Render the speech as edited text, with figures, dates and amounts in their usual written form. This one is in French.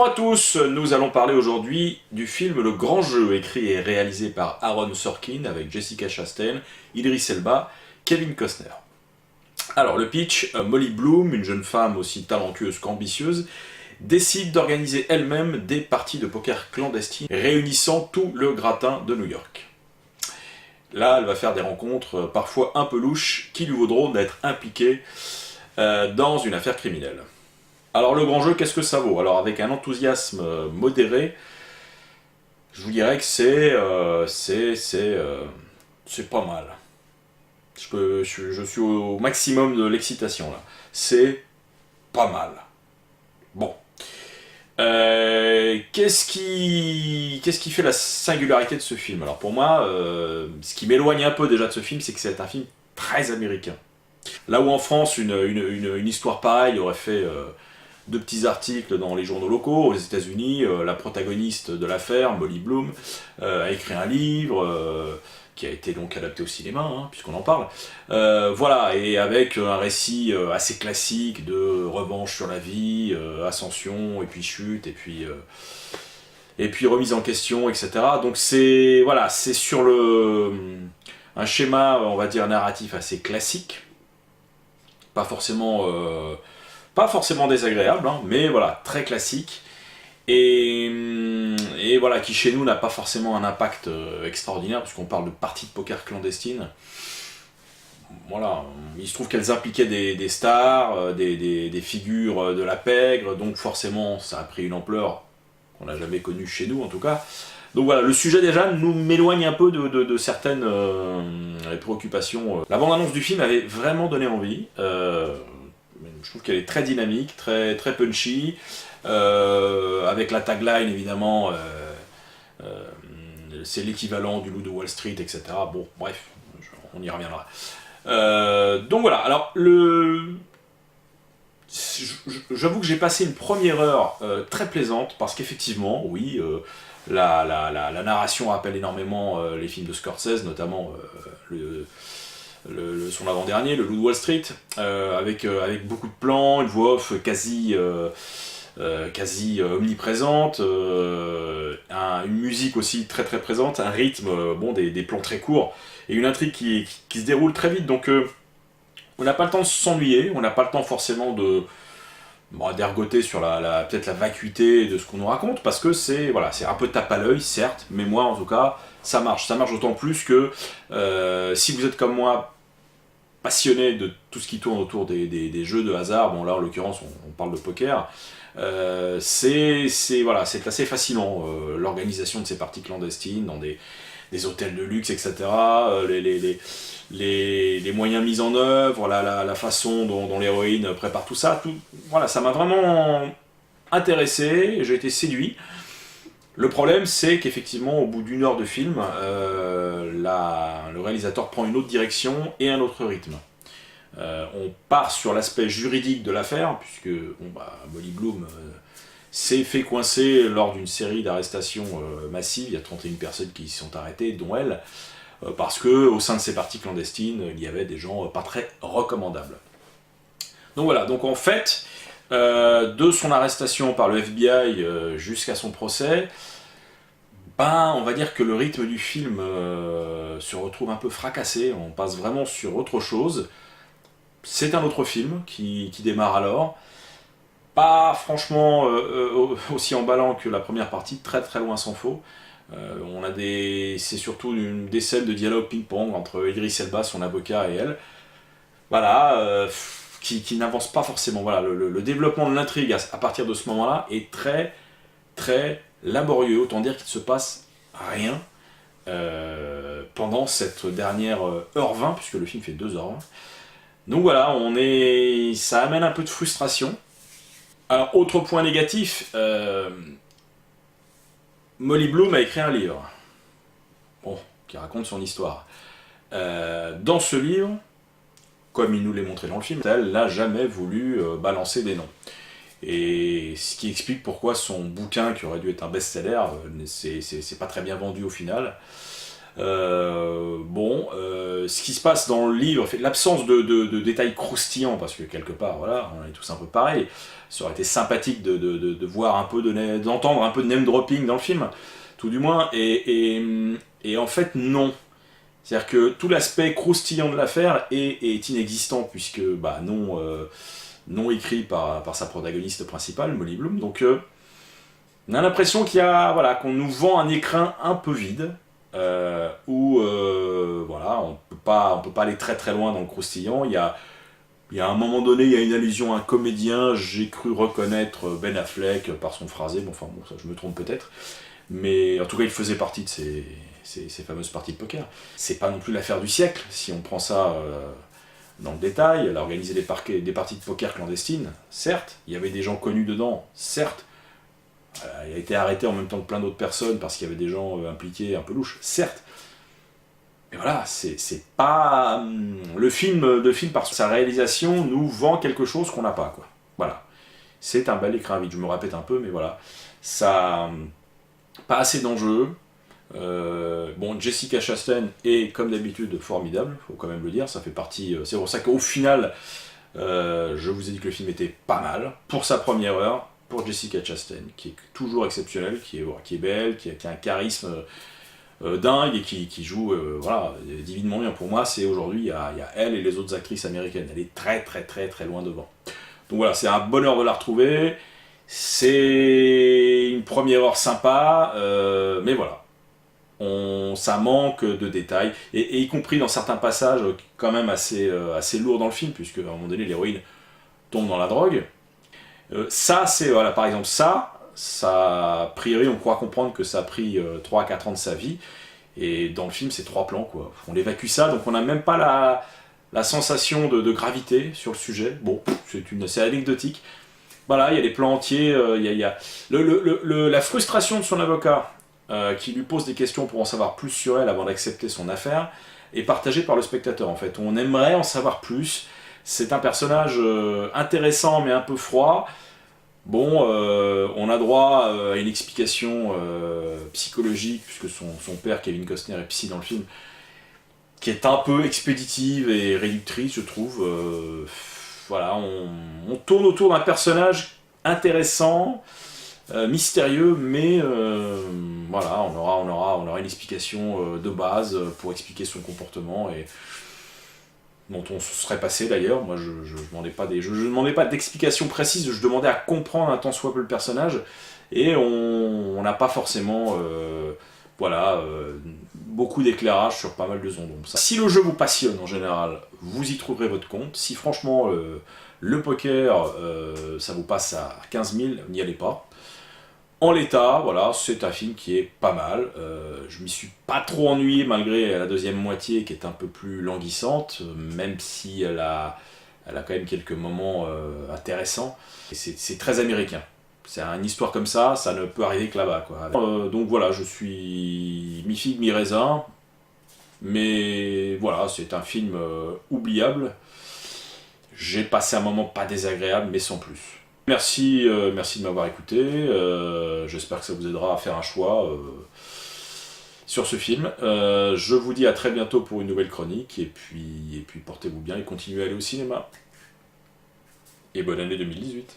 Bonjour à tous, nous allons parler aujourd'hui du film Le Grand Jeu, écrit et réalisé par Aaron Sorkin avec Jessica Chastain, Idris Elba, Kevin Costner. Alors le pitch, Molly Bloom, une jeune femme aussi talentueuse qu'ambitieuse, décide d'organiser elle-même des parties de poker clandestines réunissant tout le gratin de New York. Là, elle va faire des rencontres parfois un peu louches qui lui vaudront d'être impliquée dans une affaire criminelle. Alors le grand jeu, qu'est-ce que ça vaut? Alors avec un enthousiasme modéré, je vous dirais que c'est pas mal. Je suis au maximum de l'excitation là. C'est pas mal. Bon. Qu'est-ce qui fait la singularité de ce film? Alors pour moi, ce qui m'éloigne un peu déjà de ce film, c'est que c'est un film très américain. Là où en France, une histoire pareille aurait fait deux petits articles dans les journaux locaux, aux États-Unis, la protagoniste de l'affaire, Molly Bloom, a écrit un livre qui a été donc adapté au cinéma, hein, puisqu'on en parle. Voilà, et avec un récit assez classique de revanche sur la vie, ascension, et puis chute, et puis remise en question, etc. Donc c'est voilà, c'est sur un schéma, on va dire, narratif assez classique, pas forcément désagréable, hein, mais voilà, très classique, et voilà, qui chez nous n'a pas forcément un impact extraordinaire, puisqu'on parle de parties de poker clandestines. Voilà, il se trouve qu'elles impliquaient des stars, des figures de la pègre, donc forcément ça a pris une ampleur qu'on n'a jamais connue chez nous en tout cas. Donc voilà, le sujet déjà nous m'éloigne un peu de certaines préoccupations. La bande-annonce du film avait vraiment donné envie. Je trouve qu'elle est très dynamique, très punchy, avec la tagline évidemment, c'est l'équivalent du Loup de Wall Street, etc. Bon, bref, on y reviendra. Donc voilà, alors j'avoue que j'ai passé une première heure très plaisante, parce qu'effectivement, oui, la narration rappelle énormément les films de Scorsese, notamment son avant-dernier, le Loup de Wall Street, avec beaucoup de plans, une voix off quasi omniprésente, une musique aussi très présente, un rythme, des plans très courts, et une intrigue qui se déroule très vite, donc on n'a pas le temps de s'ennuyer, on n'a pas le temps forcément d'ergoter sur peut-être la vacuité de ce qu'on nous raconte, parce que c'est un peu tape à l'œil, certes, mais moi en tout cas, ça marche d'autant plus que si vous êtes comme moi passionné de tout ce qui tourne autour des jeux de hasard, bon là en l'occurrence on parle de poker, c'est assez fascinant, l'organisation de ces parties clandestines dans des hôtels de luxe, etc., les moyens mis en œuvre, la façon dont l'héroïne prépare tout ça, voilà, ça m'a vraiment intéressé, j'ai été séduit. Le problème, c'est qu'effectivement, au bout d'une heure de film, le réalisateur prend une autre direction et un autre rythme. On part sur l'aspect juridique de l'affaire, puisque Molly Bloom s'est fait coincer lors d'une série d'arrestations massives. Il y a 31 personnes qui s'y sont arrêtées, dont elle, parce qu'au sein de ces parties clandestines, il y avait des gens pas très recommandables. Donc voilà, donc en fait, de son arrestation par le FBI jusqu'à son procès, on va dire que le rythme du film se retrouve un peu fracassé, on passe vraiment sur autre chose. C'est un autre film qui démarre alors, pas franchement aussi emballant que la première partie, très loin s'en faut. C'est surtout des scènes de dialogue ping-pong entre Idris Elba, son avocat, et elle. Voilà, qui n'avance pas forcément. Voilà, le développement de l'intrigue à partir de ce moment-là est très laborieux, autant dire qu'il ne se passe rien pendant cette dernière heure 20, puisque le film fait 2h20. Donc voilà, ça amène un peu de frustration. Alors, autre point négatif, Molly Bloom a écrit un livre, qui raconte son histoire. Dans ce livre, comme il nous l'est montré dans le film, elle n'a jamais voulu balancer des noms. Et ce qui explique pourquoi son bouquin, qui aurait dû être un best-seller, c'est pas très bien vendu au final. Ce qui se passe dans le livre, fait l'absence de détails croustillants, parce que quelque part, voilà, on est tous un peu pareil. Ça aurait été sympathique de voir un peu, d'entendre un peu de name dropping dans le film, tout du moins, et en fait, non. C'est-à-dire que tout l'aspect croustillant de l'affaire est inexistant, puisque non écrit par sa protagoniste principale, Molly Bloom. Donc on a l'impression qu'on nous vend un écrin un peu vide, où on peut pas aller très très loin dans le croustillant. Il y a un moment donné, il y a une allusion à un comédien, j'ai cru reconnaître Ben Affleck par son phrasé, ça je me trompe peut-être, mais en tout cas il faisait partie de ces fameuses parties de poker. C'est pas non plus l'affaire du siècle, si on prend ça dans le détail. Elle a organisé des parties de poker clandestines, certes, il y avait des gens connus dedans, certes, elle a été arrêtée en même temps que plein d'autres personnes parce qu'il y avait des gens impliqués un peu louches, certes. Mais voilà, c'est pas... Le film, par sa réalisation, nous vend quelque chose qu'on n'a pas, quoi. Voilà. C'est un bel écrin vide, je me répète un peu, mais voilà. Ça... Pas assez d'enjeux. Jessica Chastain est, comme d'habitude, formidable, faut quand même le dire, ça fait partie... C'est pour ça qu'au final, je vous ai dit que le film était pas mal, pour sa première heure, pour Jessica Chastain, qui est toujours exceptionnelle, qui est belle, qui a un charisme... dingue et qui joue divinement bien. Pour moi, c'est aujourd'hui, il y a elle et les autres actrices américaines. Elle est très très très très loin devant. Donc voilà, c'est un bonheur de la retrouver. C'est une première heure sympa, mais voilà. Ça manque de détails, et y compris dans certains passages quand même assez lourds dans le film, puisque à un moment donné, l'héroïne tombe dans la drogue. Par exemple, ça, a priori, on croit comprendre que ça a pris 3 à 4 ans de sa vie, et dans le film, c'est 3 plans, quoi. On évacue ça, donc on n'a même pas la sensation de gravité sur le sujet. Bon, c'est anecdotique. Voilà, il y a des plans entiers, il y a la frustration de son avocat, qui lui pose des questions pour en savoir plus sur elle avant d'accepter son affaire, est partagée par le spectateur, en fait. On aimerait en savoir plus. C'est un personnage intéressant, mais un peu froid. On a droit à une explication psychologique, puisque son père, Kevin Costner, est psy dans le film, qui est un peu expéditive et réductrice, je trouve. On tourne autour d'un personnage intéressant, mystérieux, mais on aura une explication de base pour expliquer son comportement, et dont on se serait passé d'ailleurs. Moi je demandais pas d'explications précises, je demandais à comprendre un tant soit peu le personnage, et on n'a pas forcément beaucoup d'éclairage sur pas mal de zones d'ombre. Si le jeu vous passionne en général, vous y trouverez votre compte. Si franchement le poker ça vous passe à 15 000, n'y allez pas. En l'état, voilà, c'est un film qui est pas mal. Je m'y suis pas trop ennuyé malgré la deuxième moitié qui est un peu plus languissante, même si elle a quand même quelques moments intéressants. Et c'est très américain. C'est une histoire comme ça ne peut arriver que là-bas, quoi. Donc voilà, je suis mi-figue, mi-raisin. Mais voilà, c'est un film oubliable. J'ai passé un moment pas désagréable, mais sans plus. Merci de m'avoir écouté. J'espère que ça vous aidera à faire un choix sur ce film. Je vous dis à très bientôt pour une nouvelle chronique. Et puis portez-vous bien et continuez à aller au cinéma. Et bonne année 2018.